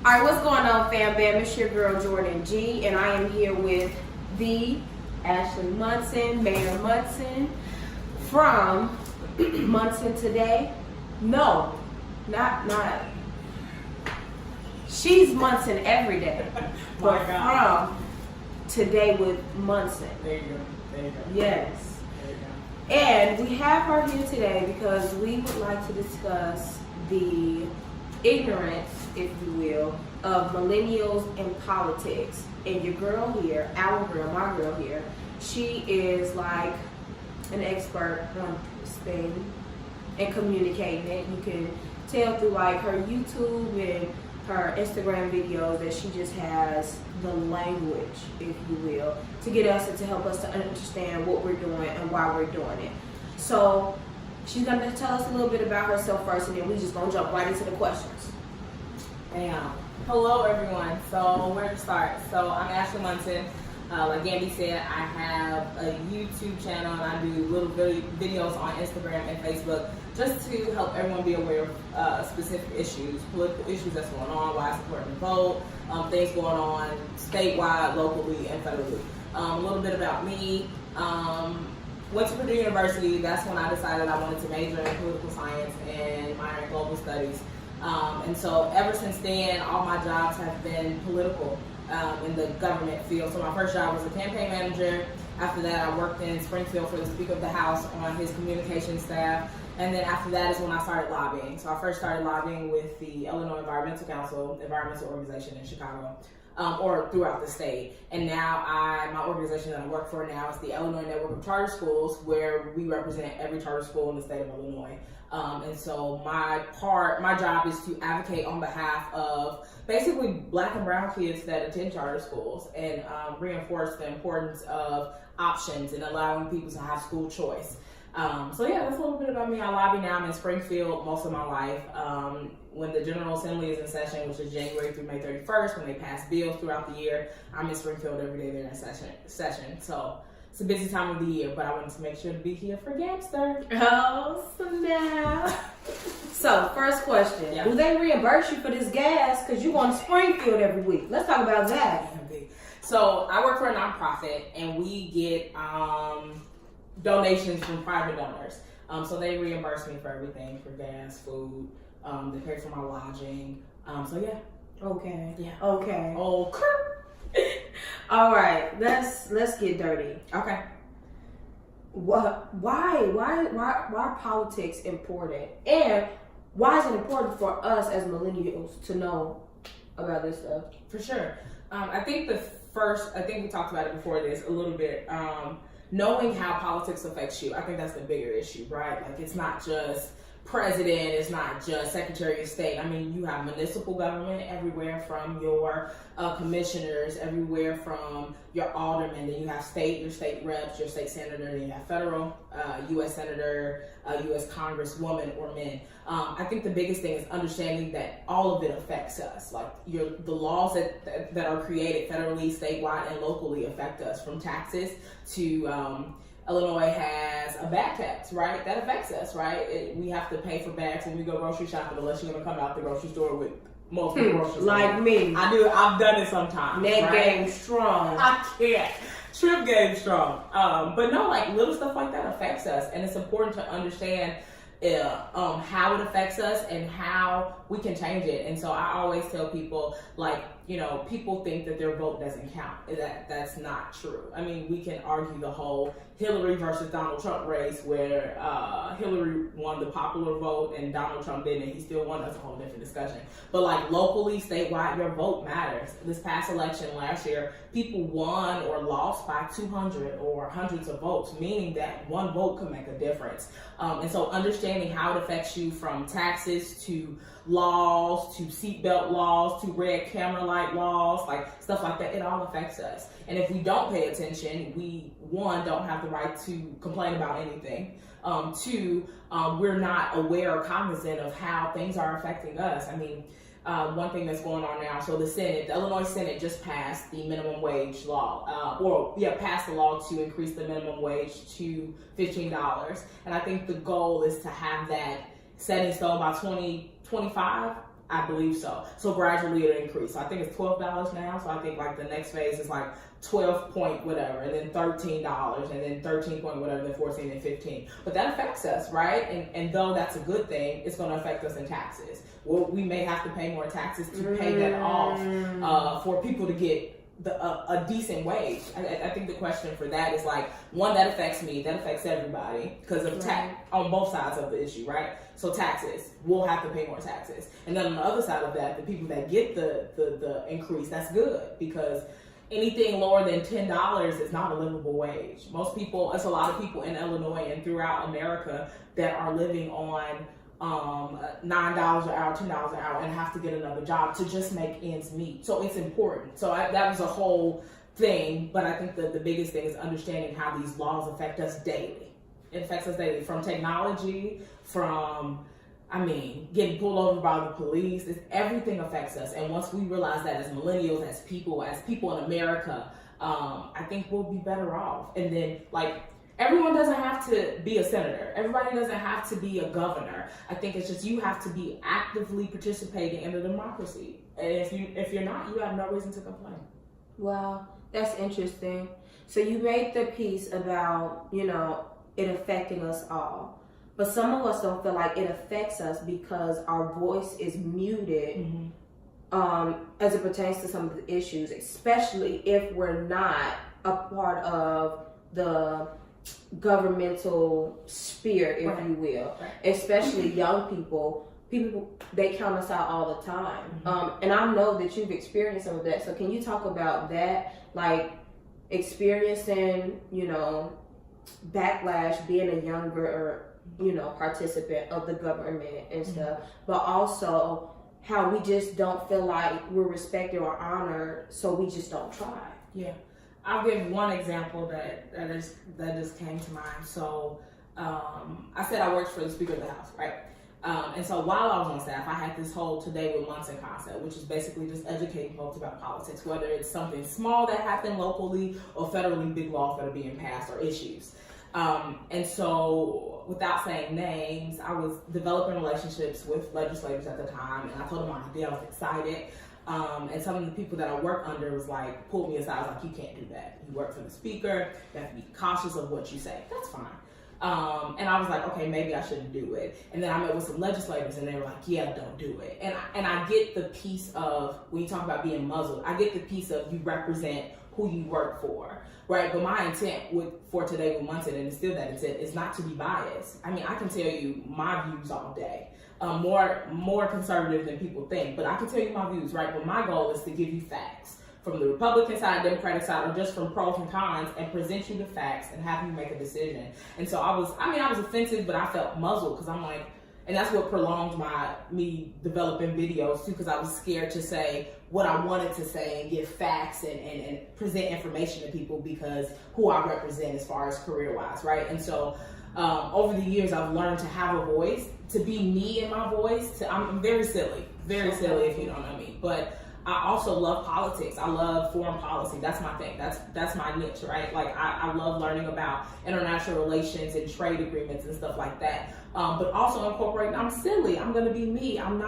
All right, what's going on, fam bam? It's your girl Jordan G, and I am here with the Ashley Munson, Mayor Munson from Munson Today. No, not. She's Munson every day, but from Today with Munson. There you go. Yes. There you go. And we have her here today because we would like to discuss the ignorance, if you will, of millennials in politics. And your girl here, our girl, my girl here, she is like an expert on this thing and communicating it. You can tell through like her YouTube and her Instagram videos that she just has the language, if you will, to get us and to help us to understand what we're doing and why we're doing it. So she's going to tell us a little bit about herself first, and then we just going to jump right into the questions. Bam. Hello, everyone. So where to start? So I'm Ashley Munson. Like Andy said, I have a YouTube channel and I do little videos on Instagram and Facebook just to help everyone be aware of specific issues, political issues that's going on, why it's important to vote, things going on statewide, locally, and federally. A little bit about me. Went to Purdue University. That's when I decided I wanted to major in political science and minor in global studies. And so ever since then, all my jobs have been political in the government field. So my first job was a campaign manager. After that, I worked in Springfield for the Speaker of the House on his communications staff. And then after that is when I started lobbying. So I first started lobbying with the Illinois Environmental Council, environmental organization in Chicago, or throughout the state. And now my organization that I work for now is the Illinois Network of Charter Schools, where we represent every charter school in the state of Illinois. And so my job is to advocate on behalf of basically Black and brown kids that attend charter schools and reinforce the importance of options and allowing people to have school choice. So yeah, that's a little bit about me. I lobby now. I'm in Springfield most of my life. When the General Assembly is in session, which is January through May 31st, when they pass bills throughout the year, I'm in Springfield every day they're in session. So it's a busy time of the year, but I wanted to make sure to be here for Gamster. Oh, snap. So, first question. Yeah. Do they reimburse you for this gas because you go to Springfield every week? Let's talk about that. So, I work for a nonprofit, and we get donations from private donors. So, they reimburse me for everything, for gas, food, they pay for my lodging. So, yeah. Okay. Yeah. Okay. Oh, All right. Let's get dirty. okay. Why politics important? And why is it important for us as millennials to know about this stuff? For sure. I think we talked about it before this a little bit. Knowing how politics affects you, I think that's the bigger issue, right? Like, it's not just president, it's not just secretary of state. I mean, you have municipal government everywhere from your commissioners, everywhere from your aldermen, then you have your state reps, your state senator, then you have federal, U.S. senator, U.S. congresswoman or men. I think the biggest thing is understanding that all of it affects us. Like the laws that are created federally, statewide, and locally affect us, from taxes to Illinois has a bag tax, right? That affects us, right? We have to pay for bags when we go grocery shopping, unless you're going to come out the grocery store with multiple groceries. Like me. I've done it sometimes. Neck right? game strong. I can't. Trip game strong. But no, like little stuff like that affects us, and it's important to understand how it affects us and how we can change it. And so I always tell people, like, people think that their vote doesn't count. That's not true. I mean, we can argue the whole Hillary versus Donald Trump race where Hillary won the popular vote and Donald Trump didn't, and he still won. That's a whole different discussion. But like locally, statewide, your vote matters. This past election last year, people won or lost by 200 or hundreds of votes, meaning that one vote could make a difference. And so understanding how it affects you, from taxes to laws to seatbelt laws to red camera light laws, like stuff like that, it all affects us. And if we don't pay attention, we, one, don't have the right to complain about anything. Two, we're not aware or cognizant of how things are affecting us. I mean, one thing that's going on now, so the Illinois Senate just passed the minimum wage law, passed the law to increase the minimum wage to $15. And I think the goal is to have that set in stone by 2025. I believe so. So gradually it'll increase. So I think it's $12 now. So I think like the next phase is like 12 point whatever, and then $13, and then 13 point whatever, then 14 and 15. But that affects us, right? And though that's a good thing, it's going to affect us in taxes. Well, we may have to pay more taxes to pay that off for people to get a decent wage. I think the question for that is like, one, that affects me, that affects everybody because of tax on both sides of the issue, right? So taxes, we'll have to pay more taxes. And then on the other side of that, the people that get the increase, that's good, because anything lower than $10 is not a livable wage. Most people, it's a lot of people in Illinois and throughout America that are living on $9 an hour, $10 an hour, and have to get another job to just make ends meet. So it's important. So that was a whole thing, but I think the biggest thing is understanding how these laws affect us daily. It affects us daily, from technology, from getting pulled over by the police. Everything affects us. And once we realize that as millennials, as people in America, I think we'll be better off. And then, like, everyone doesn't have to be a senator. Everybody doesn't have to be a governor. I think it's just you have to be actively participating in the democracy. And if you're not, you have no reason to complain. Wow, that's interesting. So you made the piece about, it affecting us all. But some of us don't feel like it affects us because our voice is muted as it pertains to some of the issues, especially if we're not a part of the governmental sphere, if you will. Especially young people, they count us out all the time. And I know that you've experienced some of that. So can you talk about that, like experiencing, backlash, being a younger, participant of the government and stuff, but also how we just don't feel like we're respected or honored, so we just don't try. Yeah. I'll give one example that just came to mind. So I said I worked for the Speaker of the House, right? And so while I was on staff, I had this whole Today with Munson concept, which is basically just educating folks about politics, whether it's something small that happened locally or federally big laws that are being passed or issues. And so without saying names, I was developing relationships with legislators at the time, and I told them my idea, I was excited. And some of the people that I work under was like, pulled me aside, was like, you can't do that. You work for the speaker, you have to be cautious of what you say. That's fine. And I was like, okay, maybe I shouldn't do it. And then I met with some legislators and they were like, yeah, don't do it. And I get the piece of, when you talk about being muzzled, I get the piece of you represent who you work for, right? But my intent for Today with Munson, and it's still that intent, is not to be biased. I can tell you my views all day. More conservative than people think, but I can tell you my views, right? But my goal is to give you facts from the Republican side, Democratic side, or just from pros and cons, and present you the facts and have you make a decision. And so I was offensive, but I felt muzzled because I'm like, and that's what prolonged me developing videos too, because I was scared to say what I wanted to say and give facts and present information to people because who I represent as far as career-wise, right? And so over the years, I've learned to have a voice, to be me in my voice. I'm very silly if you don't know me, but I also love politics. I love foreign policy. That's my thing. That's my niche, right? Like I love learning about international relations and trade agreements and stuff like that. But also incorporating, I'm silly. I'm gonna be me. I'm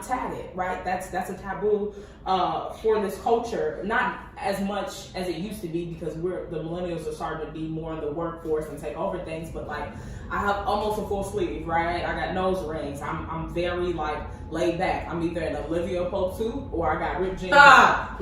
tatted, right? That's a taboo for this culture. Not as much as it used to be because the millennials are starting to be more in the workforce and take over things. But like I have almost a full sleeve, right? I got nose rings. I'm very like laid back. I'm either in Olivia Pope suit or I got ripped jeans. That's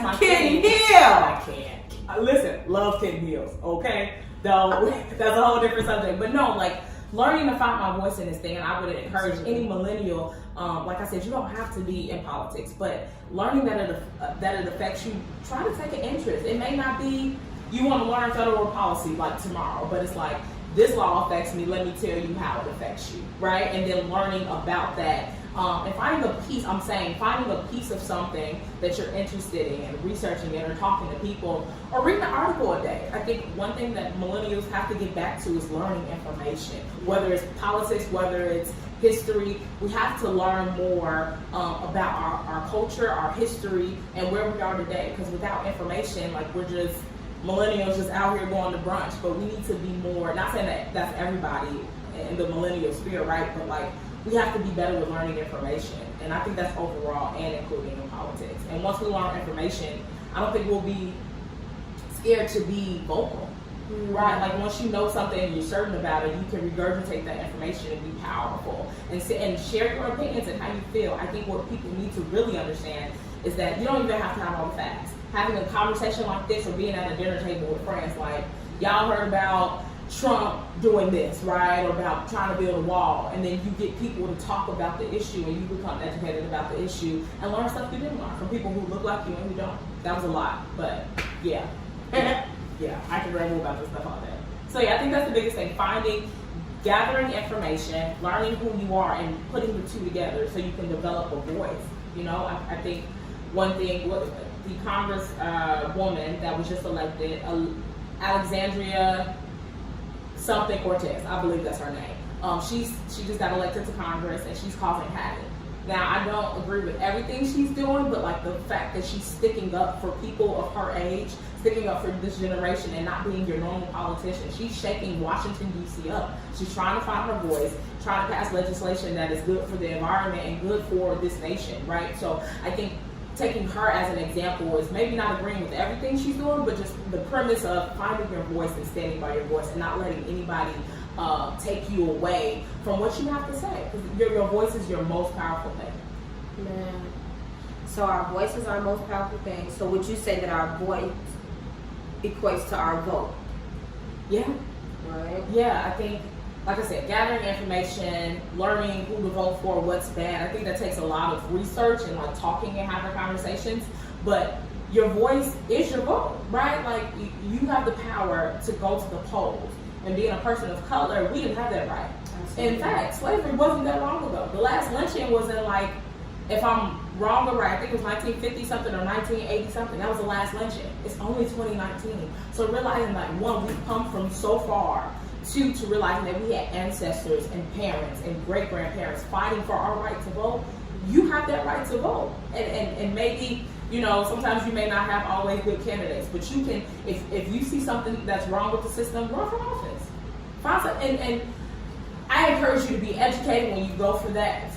my thing. I can't. Listen, love kitten heels, okay? Though that's a whole different subject. But no, like learning to find my voice in this thing, and I would encourage any millennial, like I said, you don't have to be in politics, but learning that it affects you, try to take an interest. It may not be you want to learn federal policy like tomorrow, but it's like, this law affects me, let me tell you how it affects you, right? And then learning about that. And finding a piece of something that you're interested in, and researching it or talking to people or reading an article a day. I think one thing that millennials have to get back to is learning information, whether it's politics, whether it's history. We have to learn more about our culture, our history, and where we are today, because without information, like we're just millennials just out here going to brunch. But we need to be more, not saying that that's everybody in the millennial sphere, right? But like we have to be better with learning information. And I think that's overall and including in politics. And once we learn information, I don't think we'll be scared to be vocal. Right, like once you know something and you're certain about it, you can regurgitate that information and be powerful and share your opinions and how you feel. I think what people need to really understand is that you don't even have to have all the facts. Having a conversation like this or being at a dinner table with friends, like y'all heard about Trump doing this, right, or about trying to build a wall, and then you get people to talk about the issue and you become educated about the issue and learn stuff you didn't learn from people who look like you and who don't. That was a lot, but yeah. Yeah, I can ramble about this stuff all day. So yeah, I think that's the biggest thing, gathering information, learning who you are, and putting the two together so you can develop a voice. You know, I think one thing, the Congress woman that was just elected, Alexandria something Cortez, I believe that's her name. She just got elected to Congress and she's causing havoc. Now, I don't agree with everything she's doing, but like the fact that she's sticking up for people of her age, sticking up for this generation and not being your normal politician. She's shaking Washington, D.C. up. She's trying to find her voice, trying to pass legislation that is good for the environment and good for this nation, right? So I think taking her as an example is maybe not agreeing with everything she's doing, but just the premise of finding your voice and standing by your voice and not letting anybody take you away from what you have to say, because your voice is your most powerful thing. Man. So our voice is our most powerful thing. So would you say that our voice equates to our vote? Yeah. Right. Yeah, I think, like I said, gathering information, learning who to vote for, what's bad. I think that takes a lot of research and like talking and having conversations. But your voice is your vote, right? Like you have the power to go to the polls. And being a person of color, we didn't have that right. Absolutely. In fact, slavery wasn't that long ago. The last lynching was in like, if I'm wrong or right, I think it was 1950 something or 1980 something. That was the last lynching. It's only 2019. So realizing like, one, we've come from so far. Two, to realizing that we had ancestors and parents and great grandparents fighting for our right to vote. You have that right to vote. And maybe, you know, sometimes you may not have always good candidates, but you can, if you see something that's wrong with the system, run for office. Find some, and I encourage you to be educated when you go for that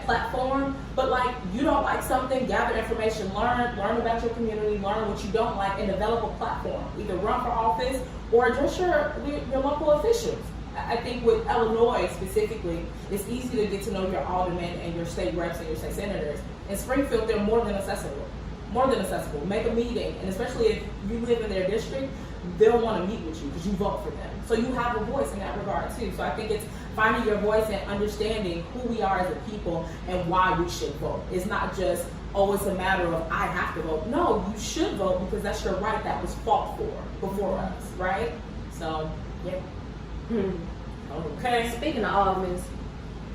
platform. But like, you don't like something, gather information, learn about your community, learn what you don't like, and develop a platform. Either run for office or address your local officials. I think with Illinois specifically, it's easy to get to know your aldermen and your state reps and your state senators. In Springfield, they're more than accessible. More than accessible. Make a meeting, and especially if you live in their district, they'll want to meet with you because you vote for them. So you have a voice in that regard too. So I think it's finding your voice and understanding who we are as a people and why we should vote. It's not just, oh, it's a matter of I have to vote. No, you should vote because that's your right that was fought for before us, right? So, yeah. Okay. Speaking of aldermen,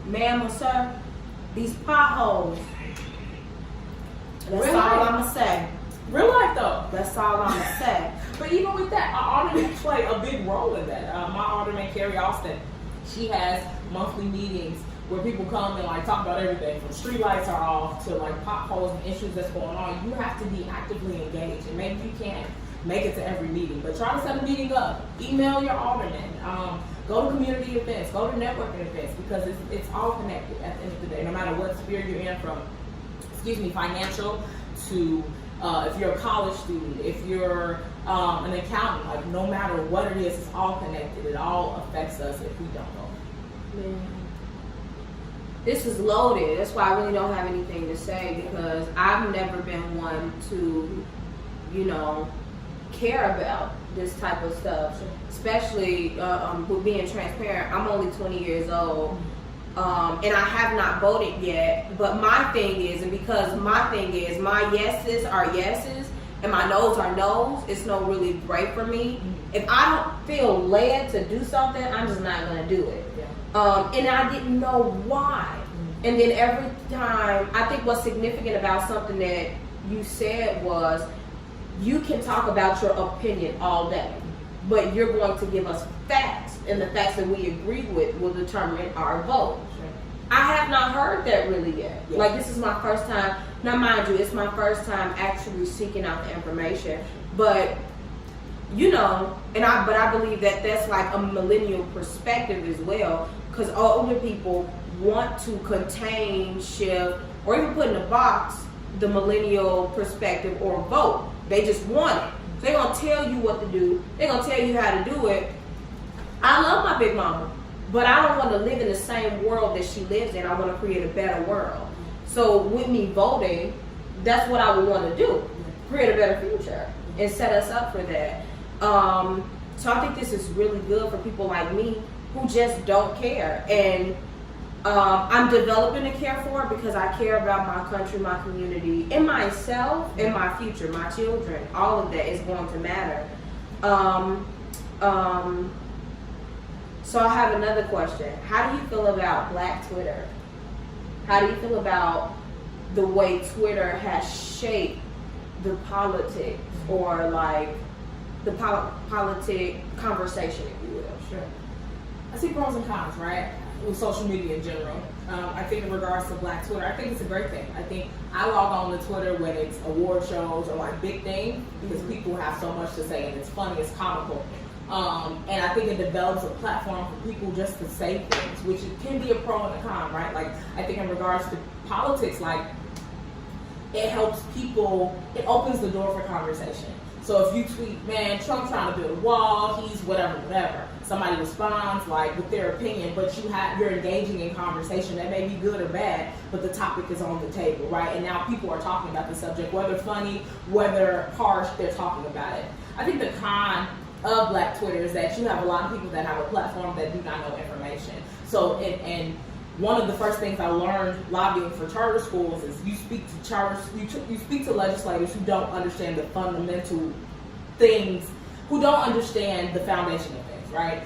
ma'am or sir, these potholes. That's all I'm gonna say. Real life though. That's all I'm gonna say. But even with that, our aldermen play a big role in that. My alderman, Carrie Austin, she has monthly meetings where people come and like talk about everything from street lights are off to like potholes and issues that's going on. You have to be actively engaged, and maybe you can't make it to every meeting, but try to set a meeting up. Email your alderman. Go to community events. Go to networking events because it's all connected at the end of the day. No matter what sphere you're in, from financial to if you're a college student, if you're an accountant, like no matter what it is, it's all connected. It all affects us if we don't know. Man. This is loaded. That's why I really don't have anything to say, because I've never been one to, care about this type of stuff, especially with being transparent. I'm only 20 years old, and I have not voted yet. But my thing is, my yeses are yeses and my no's are no's. It's no really break for me. If I don't feel led to do something, I'm just not going to do it. And I didn't know why. And then every time, I think what's significant about something that you said was, you can talk about your opinion all day, but you're going to give us facts, and the facts that we agree with will determine our vote. Sure. I have not heard that really yet. Yeah. Like, this is my first time. Now, mind you, it's my first time actually seeking out the information. But I believe that that's like a millennial perspective as well, because older people want to contain, shift, or even put in a box the millennial perspective or vote. They just want it. They're going to tell you what to do. They're going to tell you how to do it. I love my big mama, but I don't want to live in the same world that she lives in. I want to create a better world. So with me voting, that's what I would want to do. Create a better future and set us up for that. So I think this is really good for people like me who just don't care. And I'm developing to care for it because I care about my country, my community, and myself, and my future, my children. All of that is going to matter. So I have another question. How do you feel about Black Twitter? How do you feel about the way Twitter has shaped the politics, or like the politic conversation, if you will? Sure. I see pros and cons, right? With social media in general. I think in regards to Black Twitter, I think it's a great thing. I think I log on to Twitter when it's award shows or like big things because people have so much to say and it's funny, it's comical. And I think it develops a platform for people just to say things, which it can be a pro and a con, right? Like I think in regards to politics, like it helps people, it opens the door for conversation. So if you tweet, man, Trump trying to build a wall, he's whatever. Somebody responds like with their opinion, but you're engaging in conversation that may be good or bad, but the topic is on the table, right? And now people are talking about the subject, whether funny, whether harsh, they're talking about it. I think the con of Black Twitter is that you have a lot of people that have a platform that do not know information. So, and one of the first things I learned lobbying for charter schools is you speak to legislators who don't understand the fundamental things, who don't understand the foundation of things, right?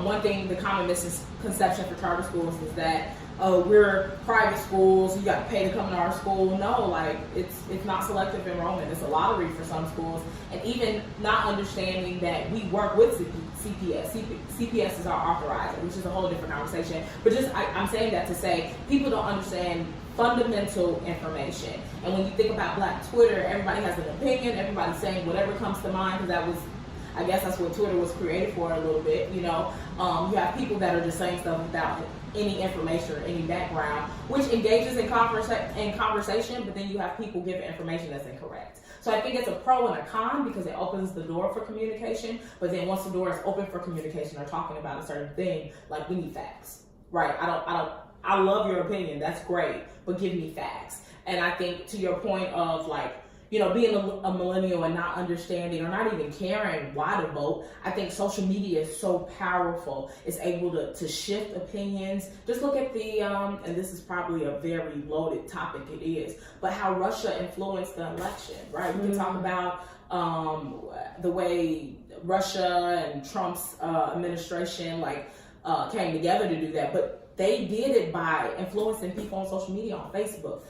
One thing, the common misconception for charter schools is that we're private schools, you got to pay to come to our school. No, like it's not selective enrollment, it's a lottery for some schools. And even not understanding that we work with CPS. CPS is our authorizer, which is a whole different conversation. But just I'm saying that to say people don't understand fundamental information. And when you think about Black Twitter, everybody has an opinion, everybody's saying whatever comes to mind, because I guess that's what Twitter was created for a little bit, you know. You have people that are just saying stuff without any information or any background, which engages in conversation, but then you have people giving information that's incorrect. So I think it's a pro and a con because it opens the door for communication, but then once the door is open for communication or talking about a certain thing, like we need facts, right? I love your opinion, that's great, but give me facts. And I think to your point of like, you know, being a millennial and not understanding or not even caring why to vote, I think social media is so powerful. It's able to shift opinions. Just look at the, and this is probably a very loaded topic, it is, but how Russia influenced the election, right? We can talk about the way Russia and Trump's administration came together to do that, but they did it by influencing people on social media, on Facebook.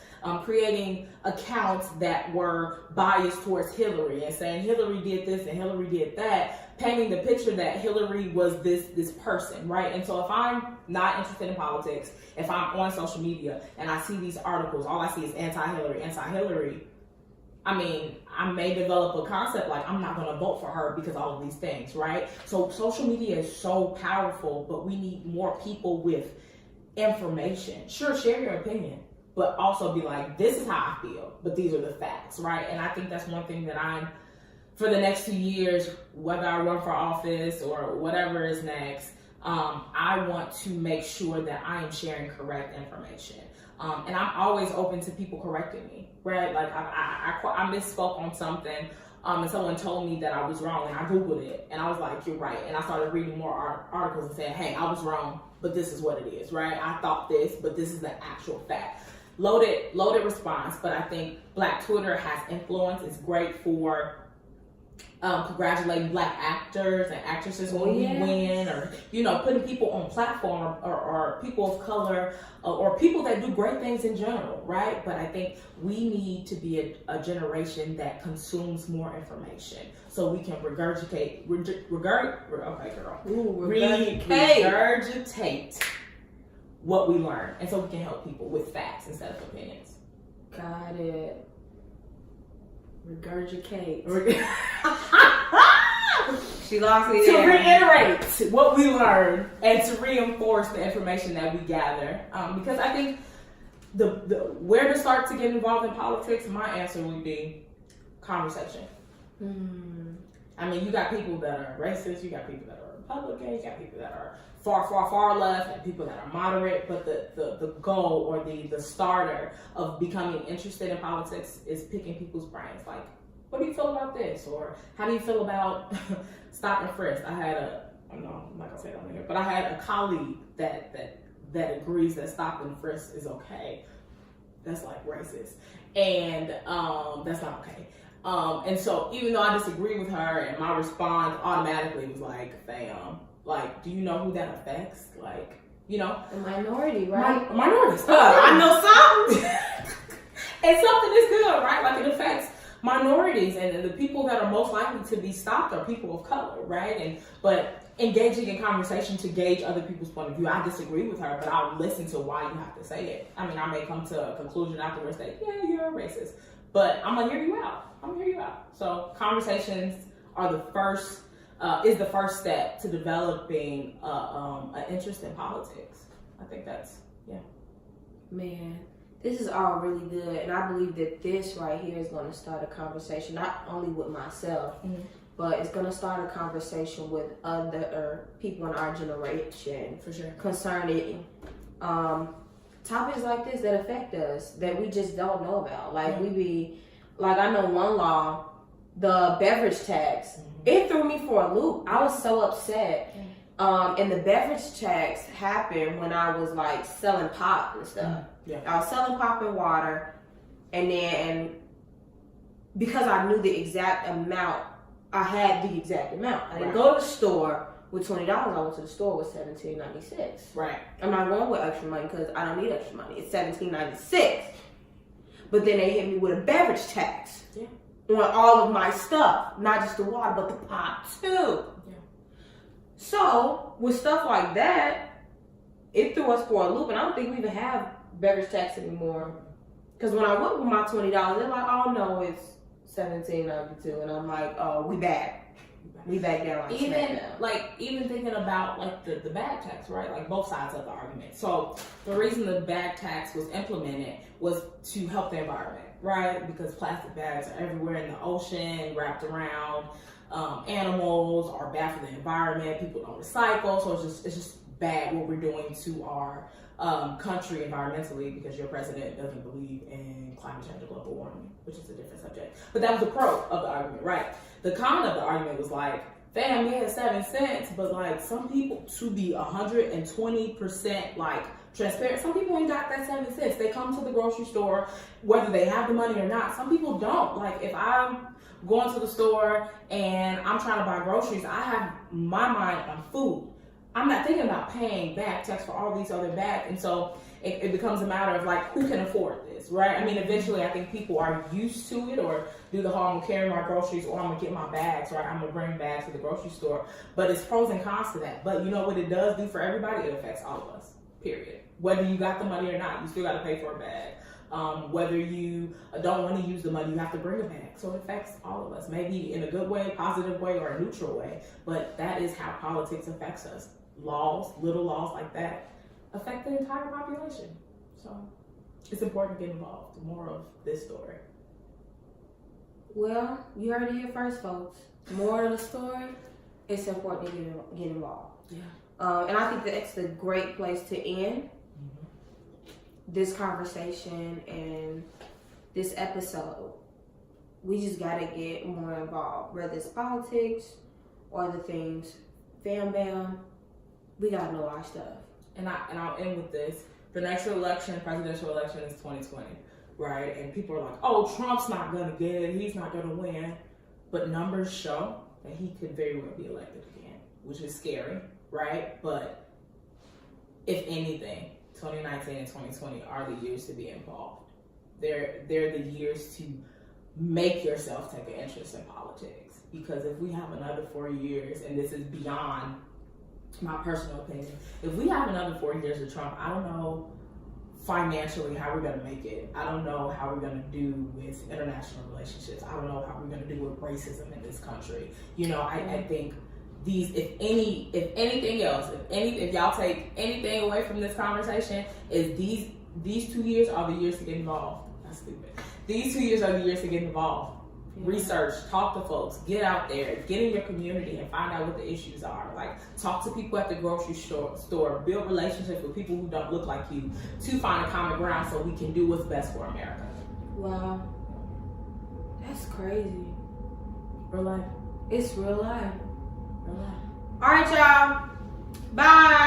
Creating accounts that were biased towards Hillary and saying Hillary did this and Hillary did that, painting the picture that Hillary was this person, right? And so if I'm not interested in politics, if I'm on social media and I see these articles, all I see is anti-Hillary, I mean, I may develop a concept like I'm not going to vote for her because all of these things, right? So social media is so powerful, but we need more people with information. Sure, share your opinion, but also be like, this is how I feel, but these are the facts, right? And I think that's one thing that for the next 2 years, whether I run for office or whatever is next, I want to make sure that I am sharing correct information. And I'm always open to people correcting me, right? Like I misspoke on something, and someone told me that I was wrong, and I Googled it, and I was like, you're right. And I started reading more articles and saying, hey, I was wrong, but this is what it is, right? I thought this, but this is the actual fact. Loaded response, but I think Black Twitter has influence. It's great for congratulating Black actors and actresses when we win, or, you know, putting people on platform or people of color or people that do great things in general, right? But I think we need to be a generation that consumes more information so we can regurgitate what we learn, and so we can help people with facts instead of opinions. Got it. Regurgitate. She lost me to there. reiterate what we learned and to reinforce the information that we gather. Because I think the where to start to get involved in politics, my answer would be conversation. I mean, you got people that are racist, you got people that are Republican, you got people that are far left, and people that are moderate. But the goal or the starter of becoming interested in politics is picking people's brains. Like, what do you feel about this? Or how do you feel about stop and frisk? I'm not gonna say that on here, but I had a colleague that agrees that stop and frisk is okay. That's like racist, and that's not okay. And so even though I disagree with her, and my response automatically was like, "Fam, like, do you know who that affects? Like, you know, the minority, right? Minorities. I know something, and something is good, right? Like, it affects minorities, and the people that are most likely to be stopped are people of color, right? But engaging in conversation to gauge other people's point of view. I disagree with her, but I'll listen to why you have to say it. I mean, I may come to a conclusion afterwards that, yeah, you're a racist, but I'm gonna hear you out. So conversations are the first step to developing an interest in politics. I think that's, yeah. Man, this is all really good, and I believe that this right here is going to start a conversation, not only with myself, but it's going to start a conversation with other people in our generation. For sure. Concerning topics like this that affect us, that we just don't know about. Like, I know one law, the beverage tax, it threw me for a loop. I was so upset. And the beverage tax happened when I was like selling pop and stuff. I was selling pop and water, and then because I knew the exact amount, I had the exact amount. I didn't go to the store with $20. I went to the store with $17.96. Right. I'm not going with extra money because I don't need extra money. It's $17.96. But then they hit me with a beverage tax on all of my stuff, not just the water, but the pop too. So with stuff like that, it threw us for a loop, and I don't think we even have beverage tax anymore. Because when I went with my $20, they're like, "Oh no, it's $17.92," and I'm like, "Oh, we back down." Even thinking about like the bag tax, right? Like both sides of the argument. So the reason the bag tax was implemented was to help the environment, right? Because plastic bags are everywhere in the ocean, wrapped around. Animals are bad for the environment. People don't recycle, so it's just bad what we're doing to our country environmentally, because your president doesn't believe in climate change or global warming, which is a different subject. But that was the pro of the argument, right? The con of the argument was like, fam, we had 7 cents, but like some people, to be 120% like transparent, some people ain't got that 7 cents. They come to the grocery store, whether they have the money or not. Some people don't. Like, if I'm going to the store and I'm trying to buy groceries, I have my mind on food. I'm not thinking about paying bag tax for all these other bags. And so it becomes a matter of like, who can afford this, right? I mean, eventually I think people are used to it, or do the whole, I'm gonna carry my groceries, or I'm gonna get my bags, right? I'm gonna bring bags to the grocery store. But it's pros and cons to that. But you know what it does do for everybody? It affects all of us, period. Whether you got the money or not, you still gotta pay for a bag. Whether you don't want to use the money, you have to bring a bag. So it affects all of us, maybe in a good way, positive way, or a neutral way. But that is how politics affects us. Laws, little laws like that, affect the entire population. So it's important to get involved. More of this story. Well, you heard it here first, folks. More of the story, it's important to get involved. Yeah. And I think that's a great place to end this conversation and this episode. We just gotta get more involved, whether it's politics or the things. Bam, we gotta know our stuff. And I'll end with this. The next election, presidential election, is 2020, right? And people are like, "Oh, Trump's not gonna get it. He's not gonna win." But numbers show that he could very well be elected again, which is scary, right? But if anything, 2019 and 2020 are the years to be involved. They're the years to make yourself take an interest in politics. Because if we have another 4 years, and this is beyond my personal opinion, if we have another 4 years of Trump, I don't know financially how we're going to make it. I don't know how we're going to do with international relationships. I don't know how we're going to do with racism in this country. You know, I think if y'all take anything away from this conversation, is these 2 years are the years to get involved. That's stupid. These 2 years are the years to get involved. Yeah. Research, talk to folks, get out there, get in your community and find out what the issues are. Like, talk to people at the grocery store, build relationships with people who don't look like you to find a common ground so we can do what's best for America. Wow. That's crazy. Real life. It's real life. Real life. All right, y'all. Bye.